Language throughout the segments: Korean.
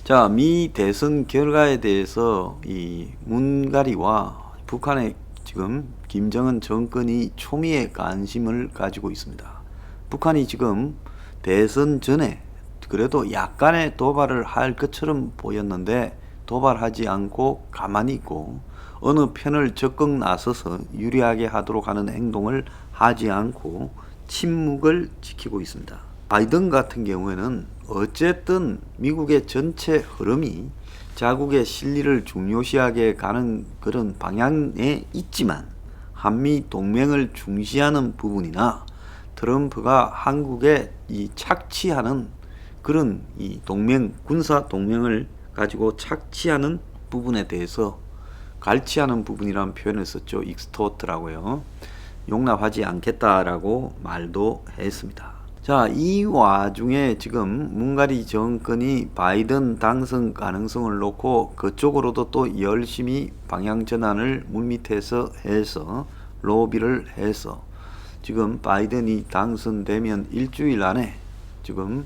자, 미 대선 결과에 대해서 이 문가리와 북한의 지금 김정은 정권이 초미의 관심을 가지고 있습니다. 북한이 지금 대선 전에 그래도 약간의 도발을 할 것처럼 보였는데 도발하지 않고 가만히 있고 어느 편을 적극 나서서 유리하게 하도록 하는 행동을 하지 않고 침묵을 지키고 있습니다. 바이든 같은 경우에는 어쨌든 미국의 전체 흐름이 자국의 실리를 중요시하게 가는 그런 방향에 있지만 한미 동맹을 중시하는 부분이나 트럼프가 한국에 이 착취하는 그런 이 동맹, 군사 동맹을 가지고 착취하는 부분에 대해서 갈취하는 부분이라는 표현을 썼죠. 익스토트라고요. 용납하지 않겠다라고 말도 했습니다. 자, 이 와중에 지금 문가리 정권이 바이든 당선 가능성을 놓고 그쪽으로도 또 열심히 방향 전환을 물밑에서 해서 로비를 해서 지금 바이든이 당선되면 일주일 안에 지금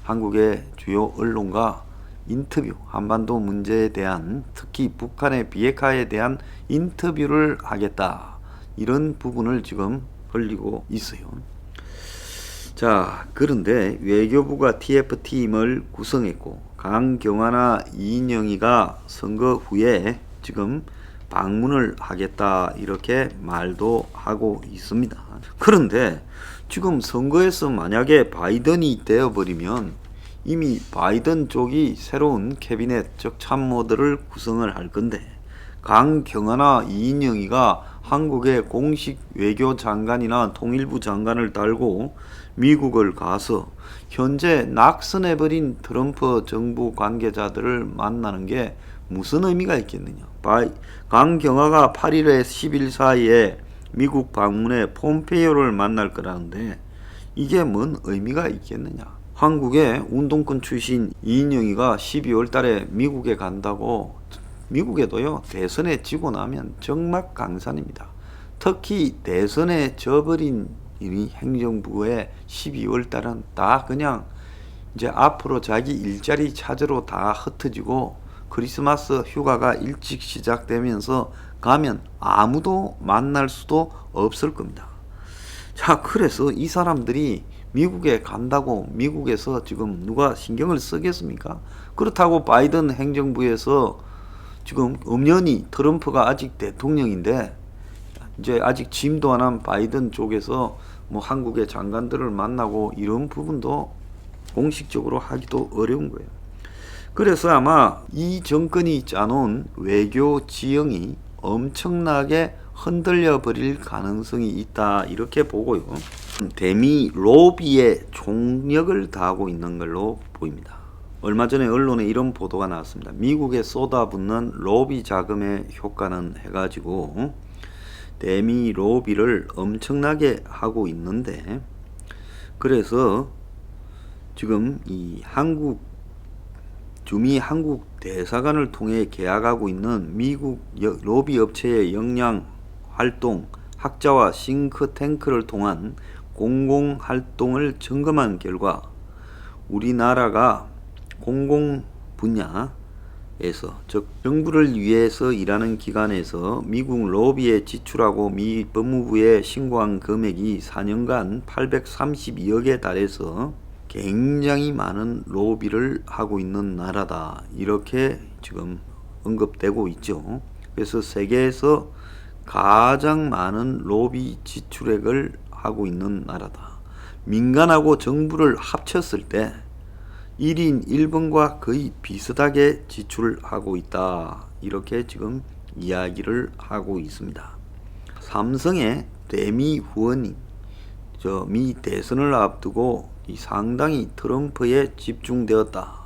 한국의 주요 언론과 인터뷰, 한반도 문제에 대한 특히 북한의 비핵화에 대한 인터뷰를 하겠다. 이런 부분을 지금 벌리고 있어요. 자, 그런데 외교부가 TF팀을 구성했고 강경화나 이인영이가 선거 후에 지금 방문을 하겠다 이렇게 말도 하고 있습니다. 그런데 지금 선거에서 만약에 바이든이 되어버리면 이미 바이든 쪽이 새로운 캐비넷적 참모들을 구성을 할 건데 강경화나 이인영이가 한국의 공식 외교장관이나 통일부 장관을 달고 미국을 가서 현재 낙선해버린 트럼프 정부 관계자들을 만나는 게 무슨 의미가 있겠느냐. 강경화가 8일에 10일 사이에 미국 방문에 폼페이오를 만날 거라는데 이게 뭔 의미가 있겠느냐. 한국의 운동권 출신 이인영이가 12월 달에 미국에 간다고. 미국에도요, 대선에 지고 나면 적막강산입니다. 특히 대선에 져버린 이 행정부의 12월 달은 다 그냥 이제 앞으로 자기 일자리 찾으러 다 흩어지고 크리스마스 휴가가 일찍 시작되면서 가면 아무도 만날 수도 없을 겁니다. 자, 그래서 이 사람들이 미국에 간다고 미국에서 지금 누가 신경을 쓰겠습니까? 그렇다고 바이든 행정부에서 지금 엄연히 트럼프가 아직 대통령인데 이제 아직 취임도 안 한 바이든 쪽에서 뭐 한국의 장관들을 만나고 이런 부분도 공식적으로 하기도 어려운 거예요. 그래서 아마 이 정권이 짜놓은 외교 지형이 엄청나게 흔들려 버릴 가능성이 있다 이렇게 보고요. 대미 로비에 총력을 다하고 있는 걸로 보입니다. 얼마 전에 언론에 이런 보도가 나왔습니다. 미국에 쏟아붓는 로비 자금의 효과는 해가지고 대미 로비를 엄청나게 하고 있는데 그래서 지금 이 주미 한국 대사관을 통해 계약하고 있는 미국 로비 업체의 역량 활동, 학자와 싱크탱크를 통한 공공 활동을 점검한 결과 우리나라가 공공 분야에서 즉 정부를 위해서 일하는 기관에서 미국 로비에 지출하고 미 법무부에 신고한 금액이 4년간 832억에 달해서 굉장히 많은 로비를 하고 있는 나라다 이렇게 지금 언급되고 있죠. 그래서 세계에서 가장 많은 로비 지출액을 하고 있는 나라다. 민간하고 정부를 합쳤을 때 1인 1번과 거의 비슷하게 지출하고 있다. 이렇게 지금 이야기를 하고 있습니다. 삼성의 대미 후원이 미 대선을 앞두고 상당히 트럼프에 집중되었다.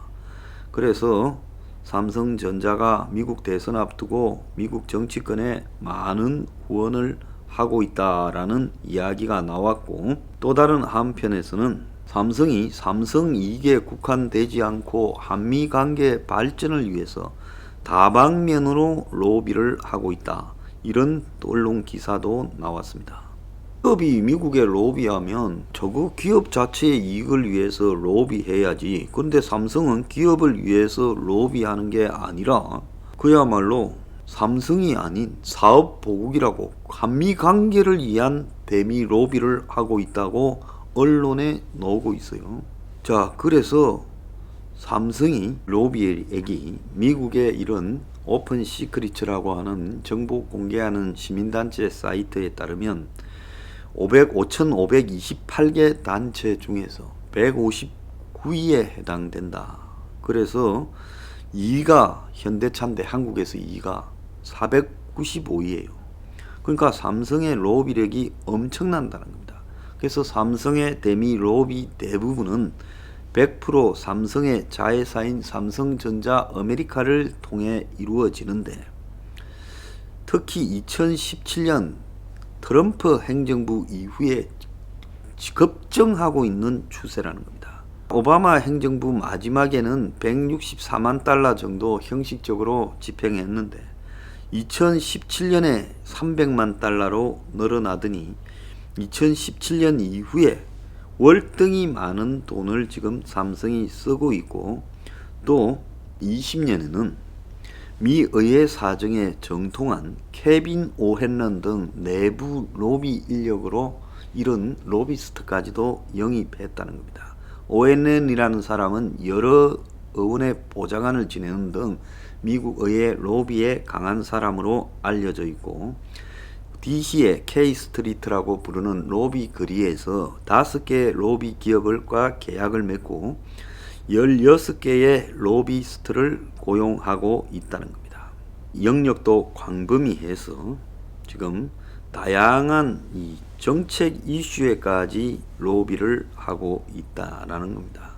그래서 삼성전자가 미국 대선 앞두고 미국 정치권에 많은 후원을 하고 있다라는 이야기가 나왔고 또 다른 한편에서는 삼성이 삼성 이익에 국한되지 않고 한미 관계 발전을 위해서 다방면으로 로비를 하고 있다. 이런 언론 기사도 나왔습니다. 기업이 미국에 로비하면 저거 기업 자체의 이익을 위해서 로비해야지. 그런데 삼성은 기업을 위해서 로비하는 게 아니라 그야말로 삼성이 아닌 사업 보국이라고 한미 관계를 위한 대미 로비를 하고 있다고 언론에 나오고 있어요. 자, 그래서 삼성이 로비액이 미국의 이런 오픈 시크릿이라고 하는 정보 공개하는 시민단체 사이트에 따르면 5,528개 단체 중에서 159위에 해당된다. 그래서 2위가 현대차인데 한국에서 2위가 495위예요. 그러니까 삼성의 로비력이 엄청난다는 겁니다. 그래서 삼성의 대미 로비 대부분은 100% 삼성의 자회사인 삼성전자 아메리카를 통해 이루어지는데, 특히 2017년 트럼프 행정부 이후에 급증하고 있는 추세라는 겁니다. 오바마 행정부 마지막에는 164만 달러 정도 형식적으로 집행했는데 2017년에 300만 달러로 늘어나더니 2017년 이후에 월등히 많은 돈을 지금 삼성이 쓰고 있고, 또 20년에는 미 의회 사정에 정통한 케빈 오헨런 등 내부 로비 인력으로 이런 로비스트까지도 영입했다는 겁니다. 오헨런이라는 사람은 여러 의원의 보좌관을 지내는 등 미국 의회 로비에 강한 사람으로 알려져 있고, DC의 K-스트리트라고 부르는 로비 거리에서 5개의 로비 기업과 계약을 맺고 16개의 로비스트를 고용하고 있다는 겁니다. 영역도 광범위해서 지금 다양한 이 정책 이슈에까지 로비를 하고 있다라는 겁니다.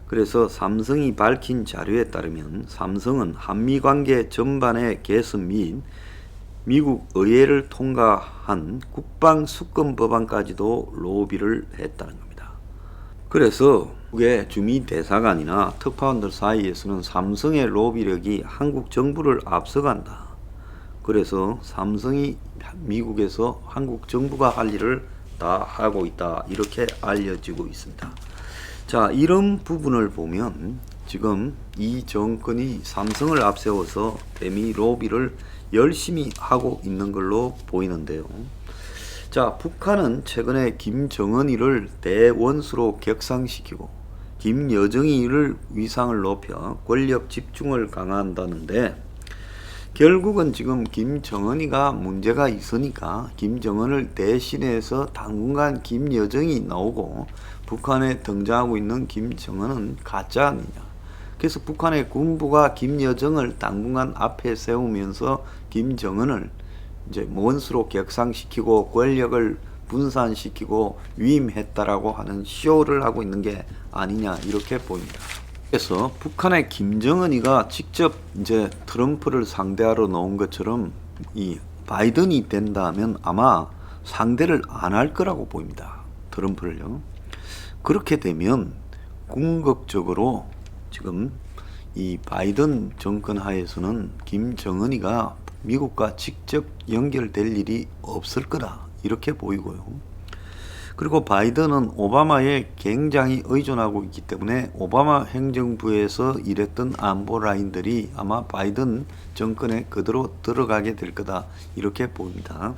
그래서 삼성이 밝힌 자료에 따르면 삼성은 한미관계 전반의 개선 및 미국 의회를 통과한 국방수권법안까지도 로비를 했다는 겁니다. 그래서 미국의 주미 대사관이나 특파원들 사이에서는 삼성의 로비력이 한국 정부를 앞서간다. 그래서 삼성이 미국에서 한국 정부가 할 일을 다 하고 있다, 이렇게 알려지고 있습니다. 자, 이런 부분을 보면 지금 이 정권이 삼성을 앞세워서 대미 로비를 열심히 하고 있는 걸로 보이는데요. 자, 북한은 최근에 김정은이를 대원수로 격상시키고 김여정이를 위상을 높여 권력 집중을 강화한다는데, 결국은 지금 김정은이가 문제가 있으니까 김정은을 대신해서 당분간 김여정이 나오고 북한에 등장하고 있는 김정은은 가짜 아니냐. 그래서 북한의 군부가 김여정을 당분간 앞에 세우면서 김정은을 이제 원수로 격상시키고 권력을 분산시키고 위임했다라고 하는 쇼를 하고 있는 게 아니냐, 이렇게 보입니다. 그래서 북한의 김정은이가 직접 이제 트럼프를 상대하러 나온 것처럼 이 바이든이 된다면 아마 상대를 안 할 거라고 보입니다. 트럼프를요. 그렇게 되면 궁극적으로 지금 이 바이든 정권 하에서는 김정은이가 미국과 직접 연결될 일이 없을 거다, 이렇게 보이고요. 그리고 바이든은 오바마에 굉장히 의존하고 있기 때문에 오바마 행정부에서 일했던 안보 라인들이 아마 바이든 정권에 그대로 들어가게 될 거다, 이렇게 보입니다.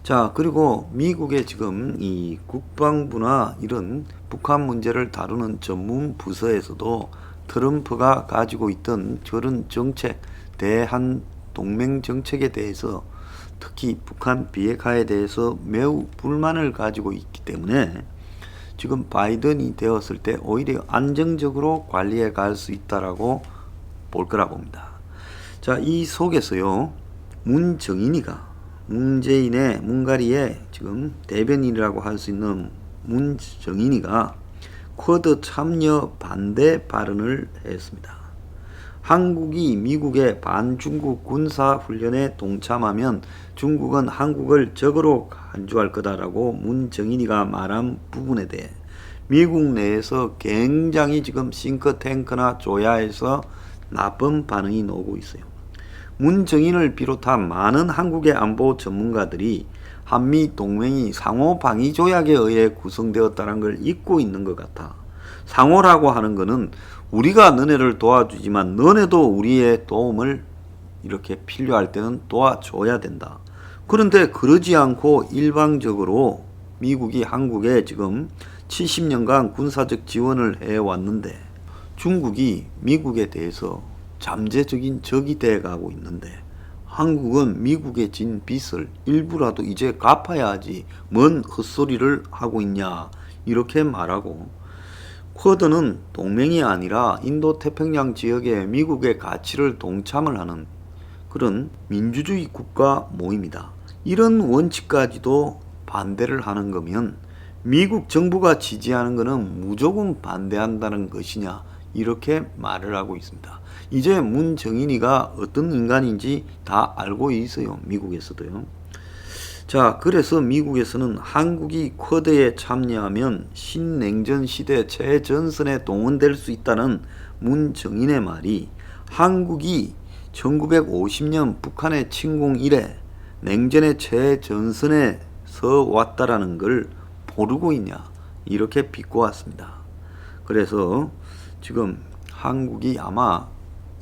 자, 그리고 미국의 지금 이 국방부나 이런 북한 문제를 다루는 전문 부서에서도 트럼프가 가지고 있던 저런 정책, 대한 동맹 정책에 대해서 특히 북한 비핵화에 대해서 매우 불만을 가지고 있기 때문에 지금 바이든이 되었을 때 오히려 안정적으로 관리해 갈 수 있다라고 볼 거라 봅니다. 자, 이 속에서요, 문정인이가 문재인의 문가리의 지금 대변인이라고 할 수 있는 문정인이가 쿼드 참여 반대 발언을 했습니다. 한국이 미국의 반중국 군사훈련에 동참하면 중국은 한국을 적으로 간주할 거다라고 문정인이가 말한 부분에 대해 미국 내에서 굉장히 지금 싱크탱크나 조야에서 나쁜 반응이 나오고 있어요. 문정인을 비롯한 많은 한국의 안보 전문가들이 한미 동맹이 상호 방위 조약에 의해 구성되었다는 걸 잊고 있는 것 같아. 상호라고 하는 것은 우리가 너네를 도와주지만 너네도 우리의 도움을 이렇게 필요할 때는 도와줘야 된다. 그런데 그러지 않고 일방적으로 미국이 한국에 지금 70년간 군사적 지원을 해왔는데 중국이 미국에 대해서 잠재적인 적이 돼가고 있는데 한국은 미국에 진 빚을 일부라도 이제 갚아야 하지 뭔 헛소리를 하고 있냐 이렇게 말하고, 쿼드는 동맹이 아니라 인도태평양 지역에 미국의 가치를 동참을 하는 그런 민주주의 국가 모임이다. 이런 원칙까지도 반대를 하는 거면 미국 정부가 지지하는 것은 무조건 반대한다는 것이냐 이렇게 말을 하고 있습니다. 이제 문정인이가 어떤 인간인지 다 알고 있어요. 미국에서도요. 자, 그래서 미국에서는 한국이 쿼드에 참여하면 신냉전 시대 최전선에 동원될 수 있다는 문정인의 말이 한국이 1950년 북한의 침공 이래 냉전의 최전선에 서 왔다라는 걸 모르고 있냐 이렇게 비꼬았습니다. 그래서 지금 한국이 아마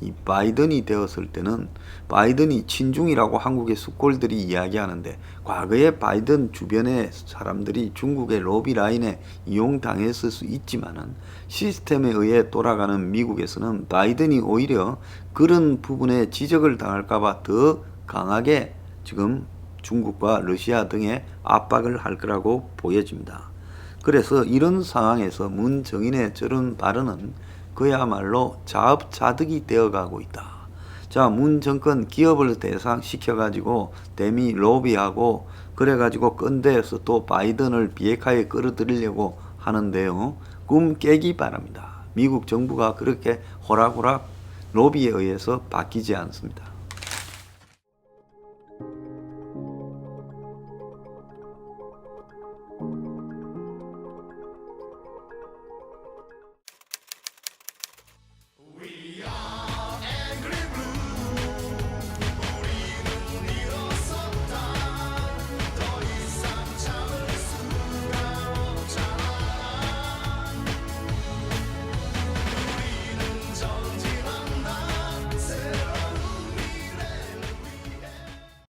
이 바이든이 되었을 때는 바이든이 친중이라고 한국의 숙골들이 이야기하는데 과거에 바이든 주변의 사람들이 중국의 로비 라인에 이용당했을 수 있지만은 시스템에 의해 돌아가는 미국에서는 바이든이 오히려 그런 부분에 지적을 당할까봐 더 강하게 지금 중국과 러시아 등에 압박을 할 거라고 보여집니다. 그래서 이런 상황에서 문정인의 저런 발언은 그야말로 자업자득이 되어가고 있다. 자, 문 정권 기업을 대상시켜가지고 대미 로비하고 그래가지고 건대에서 또 바이든을 비핵화에 끌어들이려고 하는데요. 꿈 깨기 바랍니다. 미국 정부가 그렇게 호락호락 로비에 의해서 바뀌지 않습니다.